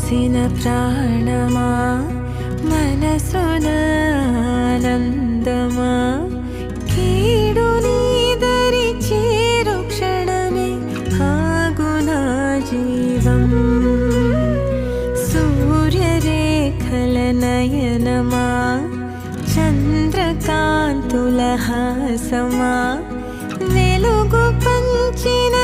పోసిన ప్రాణమా మనసున ఆనందమా కీడు నీదరి చేరు క్షణమే ఆగునా జీవం సూర్యరేఖల నయనమా చంద్రకాంతుల హాసమా వెలుగు పంచిన